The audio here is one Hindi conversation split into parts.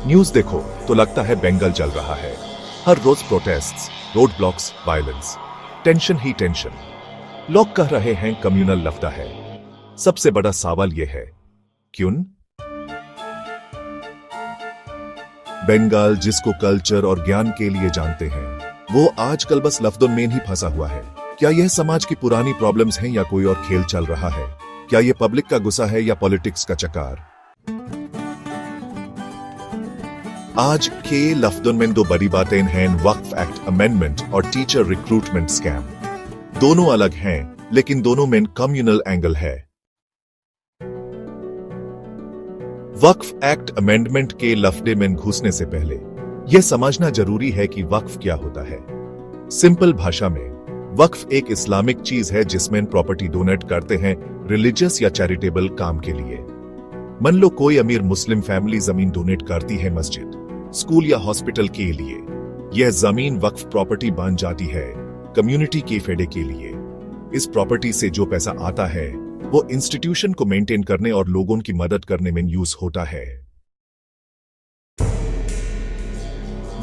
न्यूज देखो तो लगता है बंगाल जल रहा है। हर रोज protests, road blocks, violence, tension ही टेंशन। लोग कह रहे हैं कम्युनल लफड़ा है। सबसे बड़ा सवाल यह है, क्यों? बंगाल जिसको कल्चर और ज्ञान के लिए जानते हैं, वो आजकल बस लफ्जों में ही फंसा हुआ है। क्या यह समाज की पुरानी प्रॉब्लम्स हैं या कोई और खेल चल रहा है? क्या यह पब्लिक का गुस्सा है या पॉलिटिक्स का चक्कर? आज के लफ्जों में दो बड़ी बातें हैं, वक्फ एक्ट अमेंडमेंट और टीचर रिक्रूटमेंट स्कैम। दोनों अलग हैं, लेकिन दोनों में कम्युनल एंगल है। वक्फ एक्ट अमेंडमेंट के लफड़े में घुसने से पहले यह समझना जरूरी है कि वक्फ क्या होता है। सिंपल भाषा में वक्फ एक इस्लामिक चीज है जिसमें प्रॉपर्टी डोनेट करते हैं रिलीजियस या चैरिटेबल काम के लिए। मान लो कोई अमीर मुस्लिम फैमिली जमीन डोनेट करती है मस्जिद, स्कूल या हॉस्पिटल के लिए। यह जमीन वक्फ प्रॉपर्टी बन जाती है कम्युनिटी के फायदे के लिए। इस प्रॉपर्टी से जो पैसा आता है वो इंस्टीट्यूशन को मेंटेन करने और लोगों की मदद करने में यूज होता है।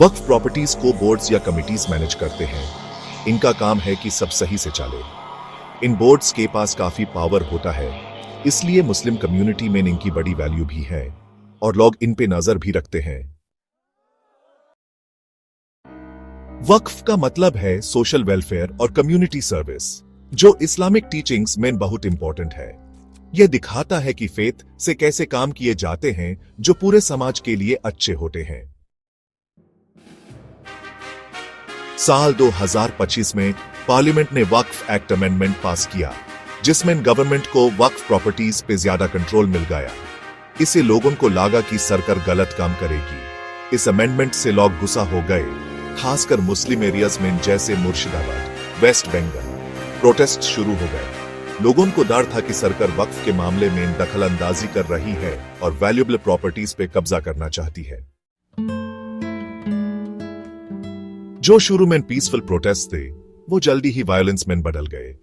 वक्फ प्रॉपर्टीज को बोर्ड्स या कमिटीज मैनेज करते हैं। इनका काम है कि सब सही से चले। इन बोर्ड्स के पास काफी पावर होता है, इसलिए मुस्लिम कम्युनिटी में इनकी बड़ी वैल्यू भी है और लोग इन पे नजर भी रखते हैं। वक्फ का मतलब है सोशल वेलफेयर और कम्युनिटी सर्विस, जो इस्लामिक टीचिंग्स में बहुत इंपॉर्टेंट है। यह दिखाता है कि फेथ से कैसे काम किए जाते हैं जो पूरे समाज के लिए अच्छे होते हैं। साल 2025 में पार्लियामेंट ने वक्फ एक्ट अमेंडमेंट पास किया, जिसमें गवर्नमेंट को वक्फ प्रॉपर्टीज पे ज्यादा कंट्रोल मिल गया। इससे लोगों को लगा कि सरकार गलत काम करेगी। इस अमेंडमेंट से लोग गुस्सा हो गए, खासकर मुस्लिम एरियाज में जैसे मुर्शिदाबाद, वेस्ट बंगाल। प्रोटेस्ट शुरू हो गए। लोगों को डर था कि सरकार वक्फ के मामले में दखलंदाजी कर रही है और वैल्यूएबल प्रॉपर्टीज पे कब्जा करना चाहती है। जो शुरू में पीसफुल प्रोटेस्ट थे, वो जल्दी ही वायलेंस में बदल गए।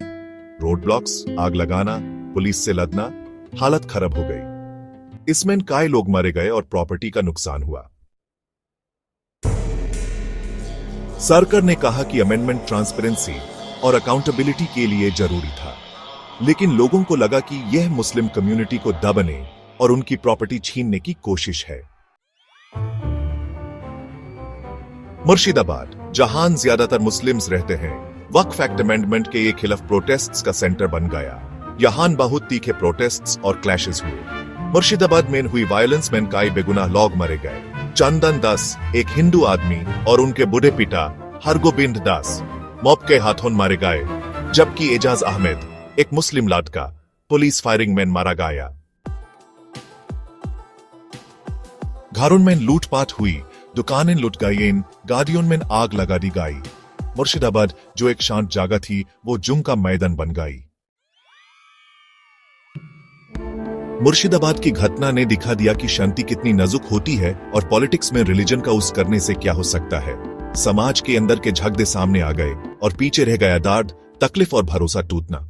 रोड ब्लॉक्स, आग लगाना, पुलिस से लड़ना, हालत खराब हो गई। इसमें कई लोग मारे गए और प्रॉपर्टी का नुकसान हुआ। सरकार ने कहा कि अमेंडमेंट ट्रांसपेरेंसी और अकाउंटेबिलिटी के लिए जरूरी था, लेकिन लोगों को लगा कि यह मुस्लिम कम्युनिटी को दबाने और उनकी प्रॉपर्टी छीनने की कोशिश है। मुर्शिदाबाद, जहां ज्यादातर मुस्लिम्स रहते हैं, वक्फ एक्ट अमेंडमेंट के खिलाफ प्रोटेस्ट्स का सेंटर बन गया। यहां बहुत तीखे प्रोटेस्ट्स और क्लैशेस हुए। मुर्शिदाबाद में हुई वायलेंस में कई बेगुनाह लोग मारे गए। चंदन दास, एक हिंदू आदमी, और उनके बूढ़े पिता हरगोबिंद दास मॉब के हाथों मारे गए, जबकि एजाज अहमद, एक मुस्लिम लड़का, पुलिस फायरिंग में मारा गया। घरों में लूटपाट हुई, दुकानें लूट गई, गाड़ियों में आग लगा दी गई। मुर्शिदाबाद, जो एक शांत जगह थी, वो जंग का मैदान बन गई। मुर्शिदाबाद की घटना ने दिखा दिया कि शांति कितनी नाजुक होती है और पॉलिटिक्स में रिलीजन का यूज करने से क्या हो सकता है। समाज के अंदर के झगड़े सामने आ गए और पीछे रह गया दर्द, तकलीफ और भरोसा टूटना।